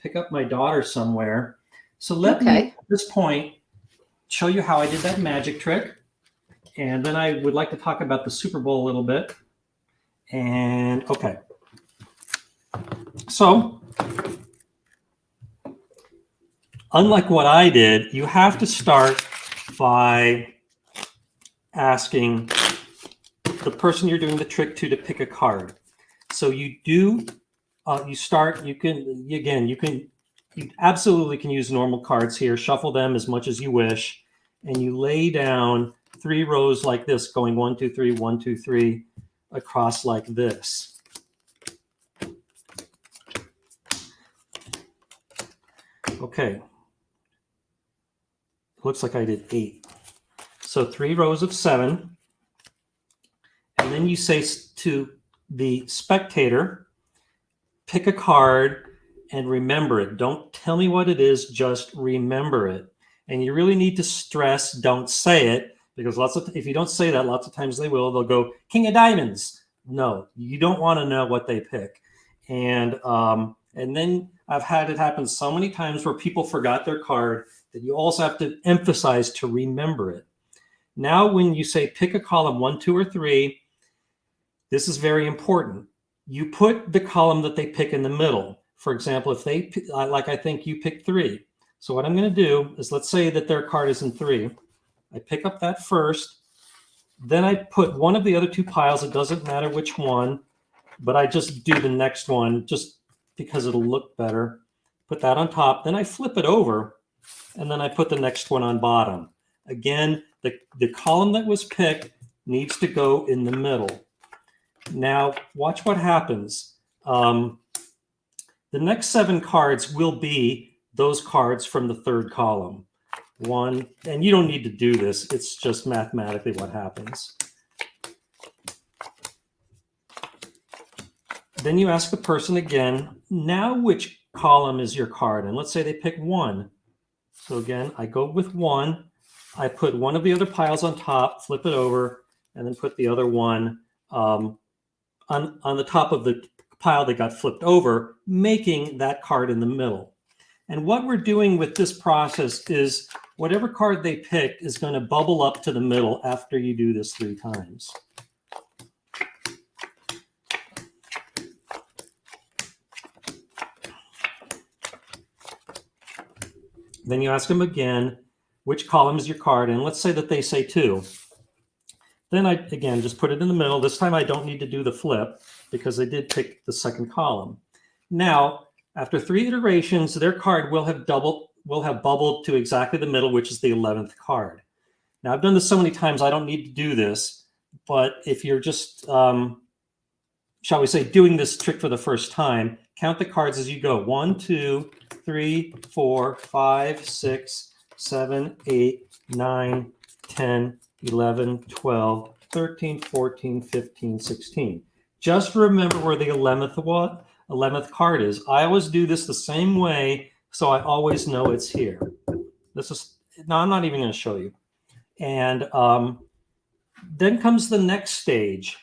pick up my daughter somewhere. So let me, at this point, show you how I did that magic trick. And then I would like to talk about the Super Bowl a little bit. And okay. So, unlike what I did, you have to start by asking the person you're doing the trick to pick a card. So you do, you absolutely can use normal cards here, shuffle them as much as you wish, and you lay down 3 rows like this, going 1, 2, 3, 1, 2, 3, across like this. Okay. Looks like I did 8. So 3 rows of 7. And then you say to the spectator, pick a card and remember it. Don't tell me what it is, just remember it. And you really need to stress, don't say it, because if you don't say that, lots of times they'll go king of diamonds. No, you don't want to know what they pick. And then I've had it happen so many times where people forgot their card that you also have to emphasize to remember it. Now, when you say pick a column 1, 2, or 3, this is very important. You put the column that they pick in the middle. For example, if they, like I think you picked 3. So what I'm going to do is, let's say that their card is in 3. I pick up that first. Then I put one of the other 2 piles. It doesn't matter which one, but I just do the next one just because it'll look better. Put that on top. Then I flip it over, and then I put the next one on bottom. Again, the column that was picked needs to go in the middle. Now, watch what happens. The next 7 cards will be those cards from the 3rd column. 1, and you don't need to do this. It's just mathematically what happens. Then you ask the person again, now which column is your card? And let's say they pick 1. So again, I go with 1. I put one of the other piles on top, flip it over, and then put the other one on the top of the pile that got flipped over, making that card in the middle. And what we're doing with this process is whatever card they picked is going to bubble up to the middle after you do this 3 times. Then you ask them again, which column is your card? And let's say that they say 2. Then I, again, just put it in the middle. This time I don't need to do the flip because they did pick the 2nd column. Now, after 3 iterations, their card will have bubbled to exactly the middle, which is the 11th card. Now, I've done this so many times, I don't need to do this. But if you're just, shall we say, doing this trick for the first time, count the cards as you go. 1, 2, 3, 4, 5, 6, 7, 8, 9, 10, 11, 12, 13, 14, 15, 16. Just remember where the 11th card is. I always do this the same way, so I always know it's here. Now I'm not even going to show you. And then comes the next stage.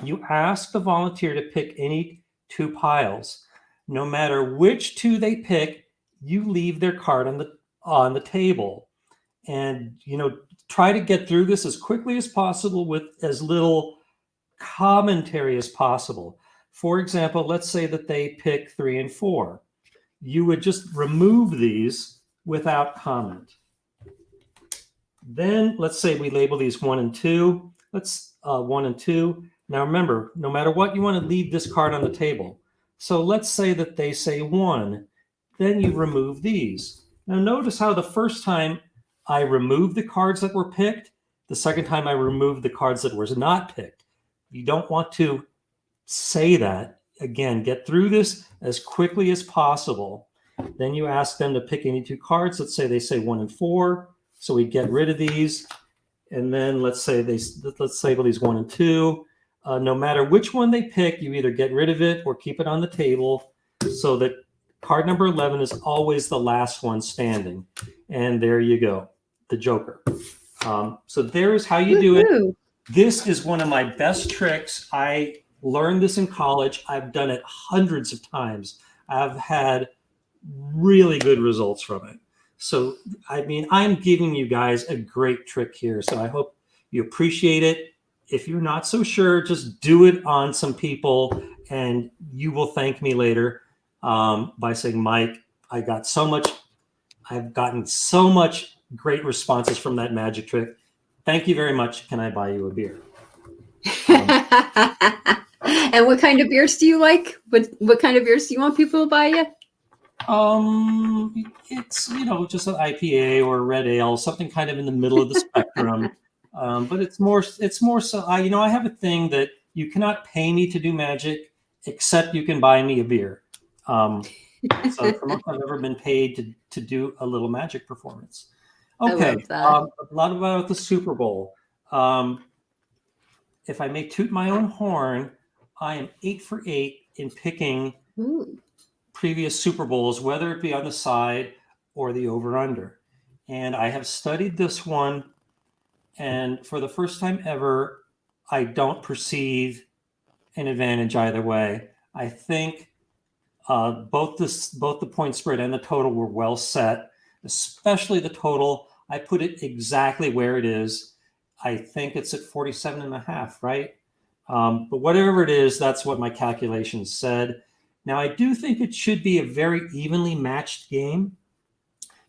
You ask the volunteer to pick any 2 piles. No matter which 2 they pick, you leave their card on the table. And, try to get through this as quickly as possible with as little commentary as possible. For example, let's say that they pick 3 and 4. You would just remove these without comment. Then let's say we label these 1 and 2. Let's 1 and 2. Now remember, no matter what, you want to leave this card on the table. So let's say that they say 1. Then you remove these. Now notice how the first time I removed the cards that were picked. The second time I removed the cards that were not picked. You don't want to say that. Again, get through this as quickly as possible. Then you ask them to pick any 2 cards. Let's say they say 1 and 4. So we get rid of these. And then let's label these 1 and 2. No matter which one they pick, you either get rid of it or keep it on the table so that card number 11 is always the last one standing. And there you go, the Joker. So there's how you do it. This is one of my best tricks. I learned this in college. I've done it hundreds of times. I've had really good results from it. So, I'm giving you guys a great trick here. So I hope you appreciate it. If you're not so sure, just do it on some people and you will thank me later by saying, Mike, I've gotten so much great responses from that magic trick. Thank you very much. Can I buy you a beer? And what kind of beers do you like? What kind of beers do you want people to buy you? It's, just an IPA or a red ale, something kind of in the middle of the spectrum. But it's more so, I have a thing that you cannot pay me to do magic, except you can buy me a beer. So for most I've ever been paid to do a little magic performance. Okay. I love that. A lot about the Super Bowl. If I may toot my own horn, I am 8 for 8 in picking previous Super Bowls, whether it be on the side or the over-under. And I have studied this one And for the first time ever, I don't perceive an advantage either way. I think both the point spread and the total were well set, especially the total. I put it exactly where it is. I think it's at 47.5, right? But whatever it is, that's what my calculations said. Now, I do think it should be a very evenly matched game.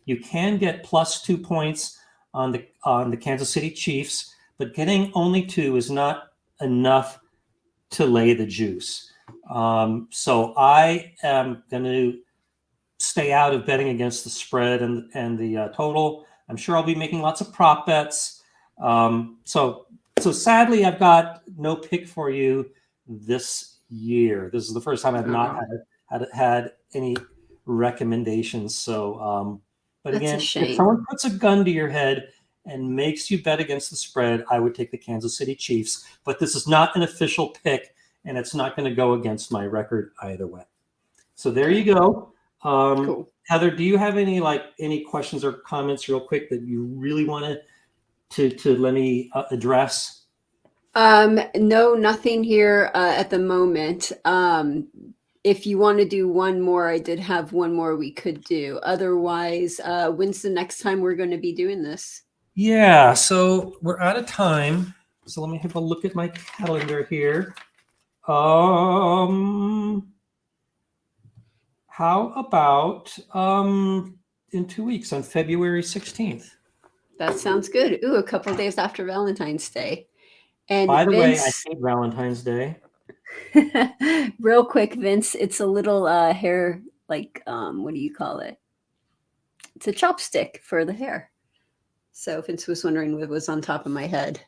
You can get plus 2 points on the Kansas City Chiefs, but getting only 2 is not enough to lay the juice. So I am going to stay out of betting against the spread and the total. I'm sure I'll be making lots of prop bets. So sadly, I've got no pick for you this year. This is the first time I've not had any recommendations. So, but That's again, a shame. if someone puts a gun to your head and makes you bet against the spread, I would take the Kansas City Chiefs. But this is not an official pick, and it's not going to go against my record either way. So there you go. Cool. Heather, do you have any questions or comments real quick that you really wanted to let me address? No, nothing here at the moment. If you want to do one more, I did have one more we could do. Otherwise, when's the next time we're going to be doing this? Yeah, so we're out of time. So let me have a look at my calendar here. How about in 2 weeks on February 16th? That sounds good. Ooh, a couple of days after Valentine's Day. And by the way, I Vince, hate Valentine's Day. real quick, Vince, it's a little hair, like, what do you call it? It's a chopstick for the hair. So Vince was wondering what was on top of my head.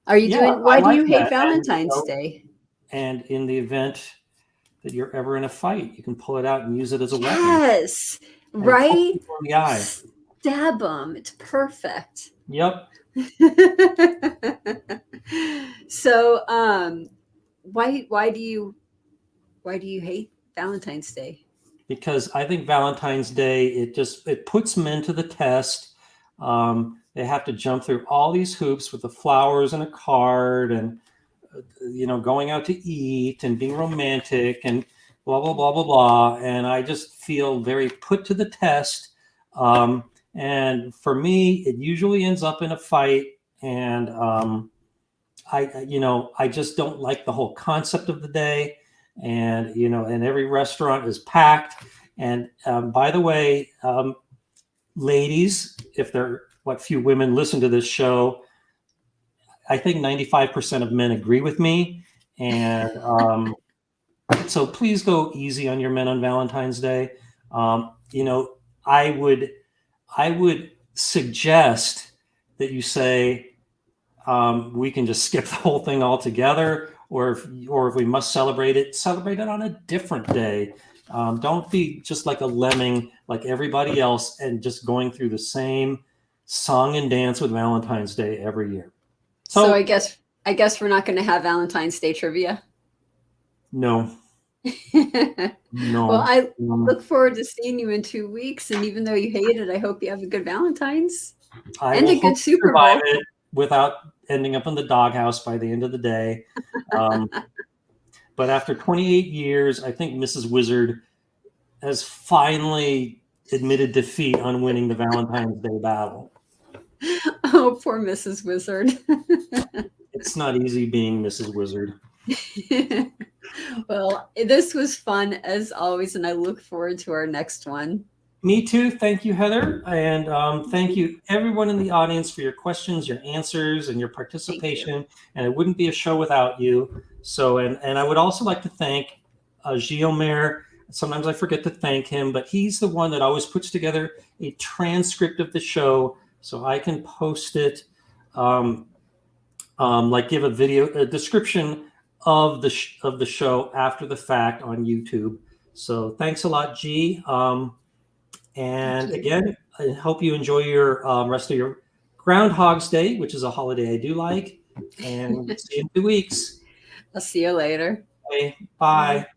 Are you doing, why do you hate Valentine's Day? And in the event that you're ever in a fight, you can pull it out and use it as a weapon. Yes, right? In the eye. Stab them. It's perfect. Yep. So, why do you hate Valentine's Day? Because I think Valentine's Day, it puts men to the test. They have to jump through all these hoops with the flowers and a card and going out to eat and being romantic and blah blah blah blah blah. And I just feel very put to the test. And for me, it usually ends up in a fight. And I just don't like the whole concept of the day. And and every restaurant is packed. And by the way, ladies, if there what few women listen to this show, I think 95% of men agree with me. And so please go easy on your men on Valentine's Day. I would suggest that you say we can just skip the whole thing altogether, or if we must celebrate it on a different day. Don't be just like a lemming like everybody else and just going through the same song and dance with Valentine's Day every year. So I guess we're not going to have Valentine's Day trivia. No. No. Well, I look forward to seeing you in 2 weeks, and even though you hate it, I hope you have a good Valentine's and a good Super Bowl. It without ending up in the doghouse by the end of the day. But after 28 years, I think Mrs. Wizard has finally admitted defeat on winning the Valentine's Day battle. Oh, poor Mrs. Wizard. It's not easy being Mrs. Wizard. Well, this was fun as always, and I look forward to our next one. Me too. Thank you, Heather. And thank you, everyone in the audience, for your questions, your answers, and your participation. And it wouldn't be a show without you. So, and I would also like to thank Gilmer. Sometimes I forget to thank him, but he's the one that always puts together a transcript of the show so I can post it, like give a description of the show after the fact on YouTube. So thanks a lot, G. And again, I hope you enjoy your rest of your Groundhog's Day, which is a holiday I do like. And see you in 2 weeks. I'll see you later. Okay, bye.